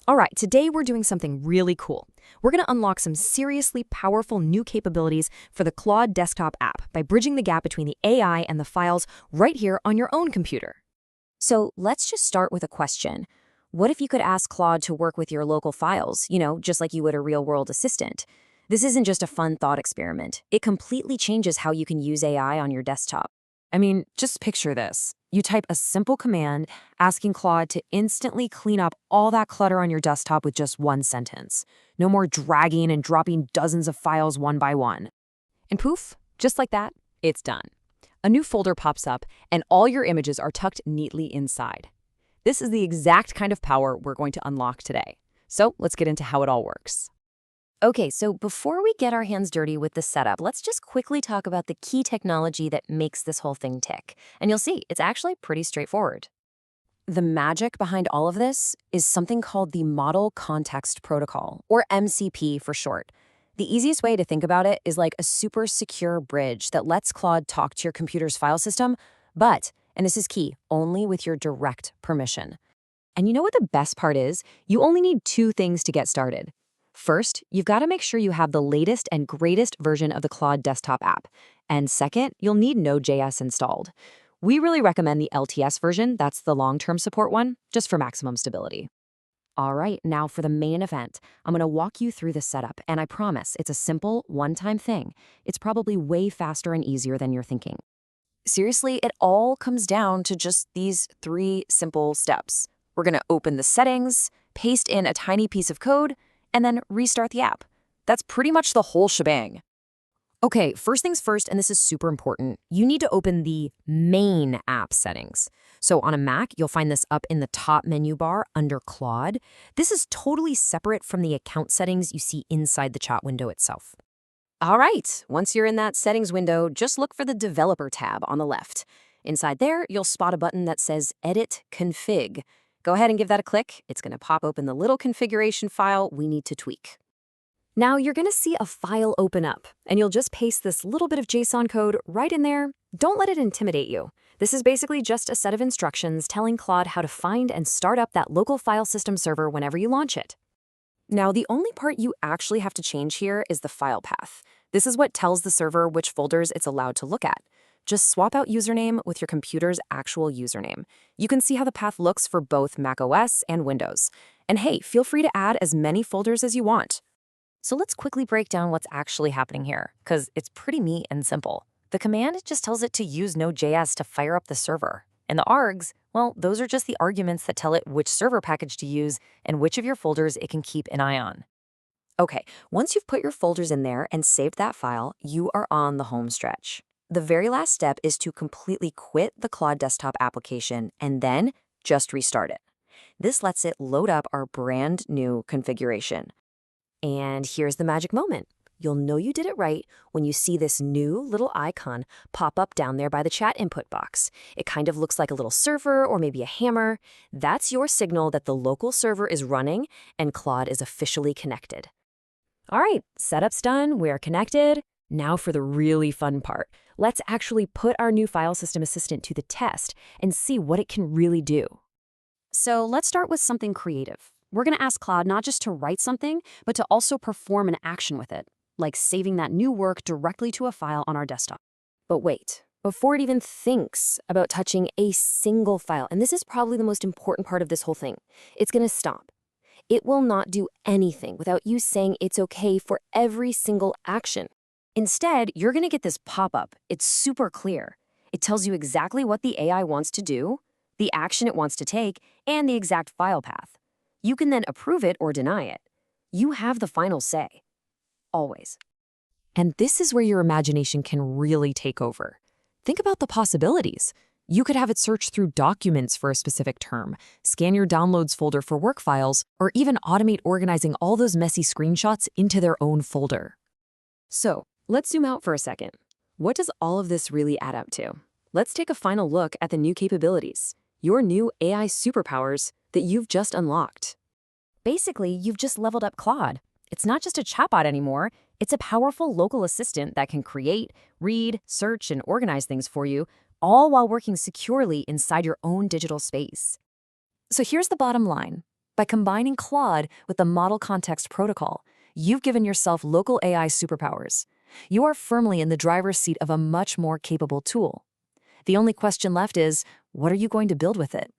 All right, today we're doing something really cool. We're going to unlock some seriously powerful new capabilities for the Claude Desktop app by bridging the gap between the AI and the files right here on your own computer. So let's just start with a question. What if you could ask Claude to work with your local files, just like you would a real-world assistant? This isn't just a fun thought experiment. It completely changes how you can use AI on your desktop. I mean, just picture this. You type a simple command asking Claude to instantly clean up all that clutter on your desktop with just one sentence. No more dragging and dropping dozens of files one by one. And poof, just like that, it's done. A new folder pops up, and all your images are tucked neatly inside. This is the exact kind of power we're going to unlock today. So let's get into how it all works. Okay, so before we get our hands dirty with the setup, let's just quickly talk about the key technology that makes this whole thing tick. And you'll see, it's actually pretty straightforward. The magic behind all of this is something called the Model Context Protocol, or MCP for short. The easiest way to think about it is like a super secure bridge that lets Claude talk to your computer's file system, but, and this is key, only with your direct permission. And you know what the best part is? You only need two things to get started. First, you've got to make sure you have the latest and greatest version of the Claude Desktop app. And second, you'll need Node.js installed. We really recommend the LTS version, that's the long-term support one, just for maximum stability. All right, now for the main event. I'm going to walk you through the setup, and I promise it's a simple, one-time thing. It's probably way faster and easier than you're thinking. Seriously, it all comes down to just these three simple steps. We're going to open the settings, paste in a tiny piece of code, and then restart the app. That's pretty much the whole shebang. Okay, first things first, and this is super important, you need to open the main app settings. So on a Mac, you'll find this up in the top menu bar under Claude. This is totally separate from the account settings you see inside the chat window itself. All right, once you're in that settings window, just look for the Developer tab on the left. Inside there, you'll spot a button that says Edit Config. Go ahead and give that a click. It's going to pop open the little configuration file we need to tweak. Now you're going to see a file open up, and you'll just paste this little bit of JSON code right in there. Don't let it intimidate you. This is basically just a set of instructions telling Claude how to find and start up that local file system server whenever you launch it. Now, the only part you actually have to change here is the file path. This is what tells the server which folders it's allowed to look at. Just swap out username with your computer's actual username. You can see how the path looks for both macOS and Windows. And hey, feel free to add as many folders as you want. So let's quickly break down what's actually happening here, because it's pretty neat and simple. The command just tells it to use Node.js to fire up the server. And the args, well, those are just the arguments that tell it which server package to use and which of your folders it can keep an eye on. Okay, once you've put your folders in there and saved that file, you are on the home stretch. The very last step is to completely quit the Claude Desktop application and then just restart it. This lets it load up our brand new configuration. And here's the magic moment. You'll know you did it right when you see this new little icon pop up down there by the chat input box. It kind of looks like a little server or maybe a hammer. That's your signal that the local server is running and Claude is officially connected. All right, setup's done, we're connected. Now for the really fun part. Let's actually put our new file system assistant to the test and see what it can really do. So let's start with something creative. We're going to ask Claude not just to write something, but to also perform an action with it, like saving that new work directly to a file on our desktop. But wait, before it even thinks about touching a single file, and this is probably the most important part of this whole thing, it's going to stop. It will not do anything without you saying it's okay for every single action. Instead, you're going to get this pop-up. It's super clear. It tells you exactly what the AI wants to do, the action it wants to take, and the exact file path. You can then approve it or deny it. You have the final say. Always. And this is where your imagination can really take over. Think about the possibilities. You could have it search through documents for a specific term, scan your downloads folder for work files, or even automate organizing all those messy screenshots into their own folder. So, let's zoom out for a second. What does all of this really add up to? Let's take a final look at the new capabilities, your new AI superpowers that you've just unlocked. Basically, you've just leveled up Claude. It's not just a chatbot anymore. It's a powerful local assistant that can create, read, search, and organize things for you, all while working securely inside your own digital space. So here's the bottom line. By combining Claude with the Model Context Protocol, you've given yourself local AI superpowers. You are firmly in the driver's seat of a much more capable tool. The only question left is, what are you going to build with it?